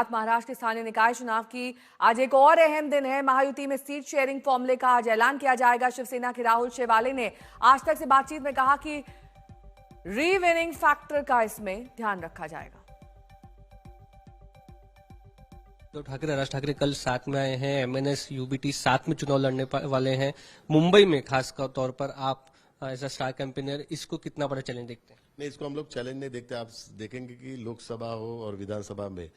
बात महाराष्ट्र के स्थानीय निकाय चुनाव की। आज एक और अहम दिन है। महायुति में सीट शेयरिंग फॉर्मूले का आज ऐलान किया जाएगा। शिवसेना के राहुल शेवाले ने आज तक से बातचीत में कहा कि रीविनिंग फैक्टर का इसमें ध्यान रखा जाएगा। तो राज ठाकरे कल साथ में आए हैं। एमएनएस यूबीटी साथ में चुनाव लड़ने वाले हैं। मुंबई में खास तौर पर आप एज अ स्टार कैंपेनर इसको कितना बड़ा चैलेंज देखते हैं? नहीं, इसको हम लोग चैलेंज नहीं देखते। आप देखेंगे कि लोकसभा हो और विधानसभा में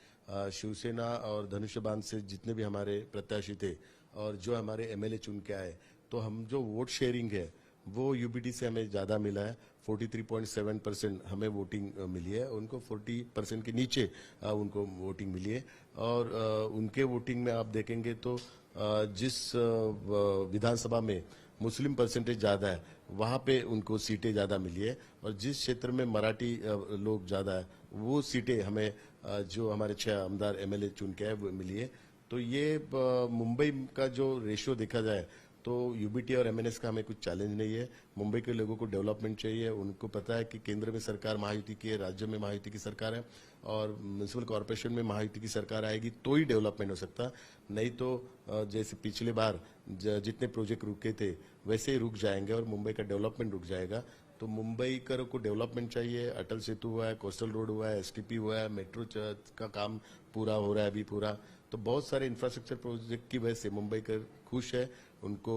शिवसेना और धनुष्यबाण से जितने भी हमारे प्रत्याशी थे और जो हमारे एमएलए चुन के आए, तो हम जो वोट शेयरिंग है वो यूबीटी से हमें ज्यादा मिला है। 43.7% हमें वोटिंग मिली है, उनको 40% के नीचे उनको वोटिंग मिली है। और उनके वोटिंग में आप देखेंगे तो जिस विधानसभा में मुस्लिम परसेंटेज ज्यादा है वहां पे उनको सीटें ज्यादा मिली है, और जिस क्षेत्र में मराठी लोग ज्यादा है वो सीटें हमें जो हमारे 6 आमदार एमएलए चुन के आए वो मिली है। तो ये मुंबई का जो रेशियो देखा जाए तो यूबीटी और एमएनएस का हमें कुछ चैलेंज नहीं है। मुंबई के लोगों को डेवलपमेंट चाहिए। उनको पता है कि केंद्र में सरकार महायुति की है, राज्य में महायुति की सरकार है, और म्युनिसिपल कॉर्पोरेशन में महायुति की सरकार आएगी तो ही डेवलपमेंट हो सकता। नहीं तो जैसे पिछले बार जितने प्रोजेक्ट रुके थे वैसे ही रुक जाएंगे और मुंबई का डेवलपमेंट रुक जाएगा। तो मुंबई को डेवलपमेंट चाहिए। अटल सेतु हुआ है, कोस्टल रोड हुआ है, एसटीपी हुआ है, मेट्रो का काम पूरा हो रहा है अभी पूरा। तो बहुत सारे इंफ्रास्ट्रक्चर प्रोजेक्ट की वजह से मुंबई कर खुश है। उनको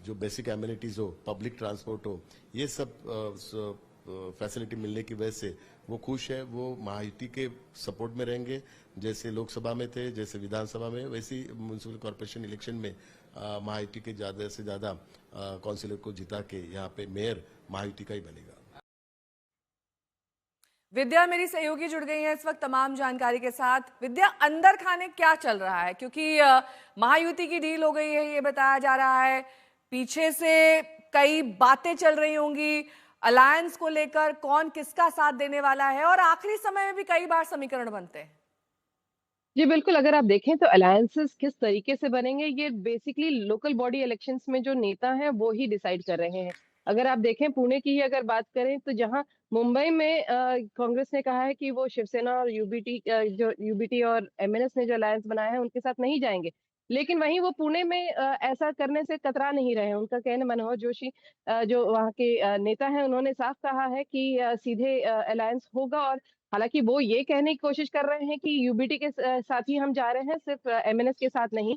जो बेसिक एमिनिटीज हो, पब्लिक ट्रांसपोर्ट हो, ये सब फैसिलिटी मिलने की वजह से वो खुश है। वो महायुति के सपोर्ट में रहेंगे। जैसे लोकसभा में थे, जैसे विधानसभा में, वैसे ही म्युनिसिपल कॉर्पोरेशन इलेक्शन में महायुति के ज्यादा से ज्यादा काउंसिलर को जिता के यहाँ पे मेयर महायुति का ही बनेगा। विद्या मेरी सहयोगी जुड़ गई है इस वक्त तमाम जानकारी के साथ। विद्या, अंदर खाने क्या चल रहा है? क्योंकि महायुति की डील हो गई है ये बताया जा रहा है, पीछे से कई बातें चल रही होंगी अलायंस को लेकर, कौन किसका साथ देने वाला है, और आखिरी समय में भी कई बार समीकरण बनते हैं। जी बिल्कुल, अगर आप देखें तो अलायंसेस किस तरीके से बनेंगे ये बेसिकली लोकल बॉडी इलेक्शंस में जो नेता हैं वो ही डिसाइड कर रहे हैं। अगर आप देखें पुणे की ही अगर बात करें तो जहां मुंबई में कांग्रेस ने कहा है कि वो शिवसेना और जो यूबीटी और एमएनएस ने जो अलायंस बनाया है उनके साथ नहीं जाएंगे, लेकिन वहीं वो पुणे में ऐसा करने से कतरा नहीं रहे हैं। उनका कहना, मनोहर जोशी जो वहाँ के नेता हैं, उन्होंने साफ कहा है कि सीधे अलायंस होगा। और हालांकि वो ये कहने की कोशिश कर रहे हैं कि यूबीटी के साथ ही हम जा रहे हैं, सिर्फ एमएनएस के साथ नहीं।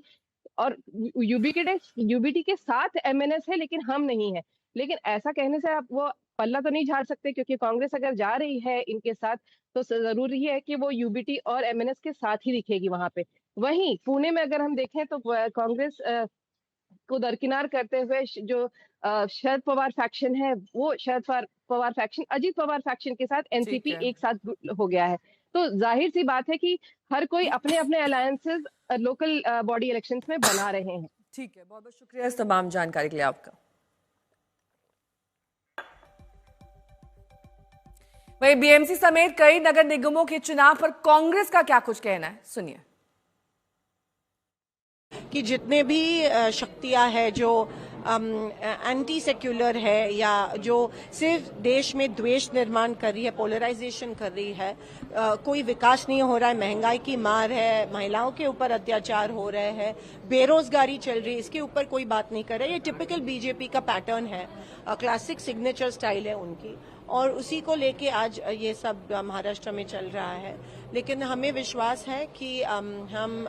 और यूबीटी के साथ एमएनएस है लेकिन हम नहीं है। लेकिन ऐसा कहने से आप वो पल्ला तो नहीं झाड़ सकते, क्योंकि कांग्रेस अगर जा रही है इनके साथ तो जरूरी है कि वो यूबीटी और एमएनएस के साथ ही दिखेगी वहां पे। वहीं पुणे में अगर हम देखें तो कांग्रेस को दरकिनार करते हुए जो शरद पवार फैक्शन है, वो शरद पवार फैक्शन अजीत पवार फैक्शन के साथ एनसीपी एक साथ हो गया है। तो जाहिर सी बात है कि हर कोई अपने अपने अलायंसेस लोकल बॉडी इलेक्शंस में बना रहे हैं। ठीक है, बहुत बहुत शुक्रिया इस तमाम जानकारी के लिए आपका। वहीं बीएमसी समेत कई नगर निगमों के चुनाव पर कांग्रेस का क्या कुछ कहना है, सुनिए। कि जितने भी शक्तियां है जो एंटी सेक्युलर है या जो सिर्फ देश में द्वेष निर्माण कर रही है, पोलराइजेशन कर रही है, कोई विकास नहीं हो रहा है, महंगाई की मार है, महिलाओं के ऊपर अत्याचार हो रहे हैं, बेरोजगारी चल रही है, इसके ऊपर कोई बात नहीं कर रहा है। ये टिपिकल बीजेपी का पैटर्न है, क्लासिक सिग्नेचर स्टाइल है उनकी, और उसी को लेके आज ये सब महाराष्ट्र में चल रहा है। लेकिन हमें विश्वास है कि हम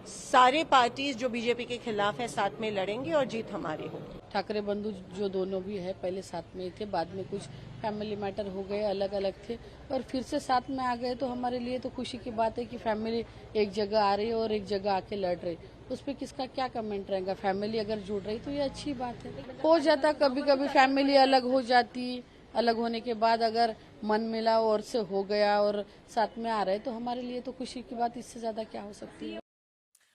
सारे पार्टीज जो बीजेपी के खिलाफ है साथ में लड़ेंगे और जीत हमारी होगी। ठाकरे बंधु जो दोनों भी है पहले साथ में थे, बाद में कुछ फैमिली मैटर हो गए, अलग अलग थे, और फिर से साथ में आ गए। तो हमारे लिए तो खुशी की बात है कि फैमिली एक जगह आ रही है और एक जगह आके लड़ रही। उस पर किसका क्या कमेंट रहेगा? फैमिली अगर जुड़ रही तो ये अच्छी बात है। हो जाता कभी कभी फैमिली अलग हो जाती, अलग होने के बाद अगर मन मिला और से हो गया और साथ में आ रहे तो हमारे लिए तो खुशी की बात इससे ज्यादा क्या हो सकती है।